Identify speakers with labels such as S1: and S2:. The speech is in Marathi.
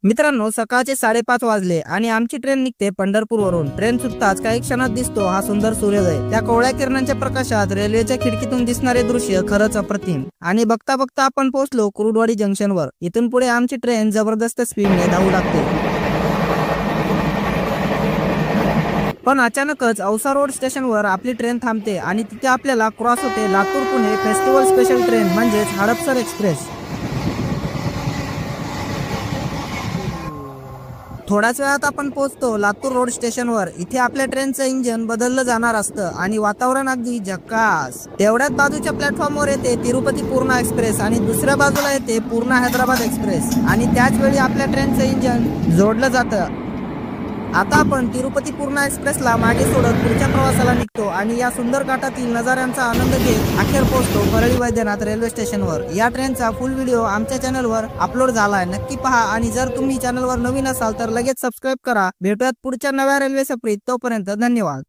S1: मित्रांनो, सकाळचे 5:30 वाजले आणि आमची ट्रेन निघते पंढरपूरवरून। ट्रेन सुटताच काही क्षणात दिसतो हा सुंदर सूर्योदय। त्या कोवळ्या किरणांच्या प्रकाशात रेल्वेच्या खिडकीतून दिसणारे दृश्य खरंच अप्रतिम। आणि बघता बघता आपण पोहोचलो कुरुडवाडी जंक्शनवर। इथून पुढे आमची ट्रेन जबरदस्त स्पीडने धावू लागते। पण अचानकच औसा रोड स्टेशनवर आपली ट्रेन थांबते आणि तिथे आपल्याला क्रॉस होते Latur Pune festival special train म्हणजेच हडपसर एक्सप्रेस। थोड्याच वेळात आपण पोहोचतो लातूर रोड स्टेशनवर। इथे आपल्या ट्रेनचं इंजन बदललं जाणार असतं आणि वातावरण अगदी झकास। तेवढ्याच बाजूच्या प्लॅटफॉर्मवर येते तिरुपती पूर्णा एक्सप्रेस आणि दुसऱ्या बाजूला येते पूर्णा हैदराबाद एक्सप्रेस आणि त्याच वेळी आपल्या ट्रेनचं इंजन जोडलं जातं। आता आपण तिरुपती पूर्णा एक्सप्रेसला मागे सोडत पुढच्या प्रवासाला निघतो आणि या सुंदर घाटातील नजाऱ्यांचा आनंद घेत अखेर पोहोचतो परळी वैद्यनाथ रेल्वे स्टेशनवर। या ट्रेनचा फुल व्हिडिओ आमच्या चॅनलवर अपलोड झालाय, नक्की पहा। आणि जर तुम्ही चॅनलवर नवीन असाल तर लगेच सबस्क्राईब करा। भेटूयात पुढच्या नव्या रेल्वे सफरीत, तोपर्यंत धन्यवाद।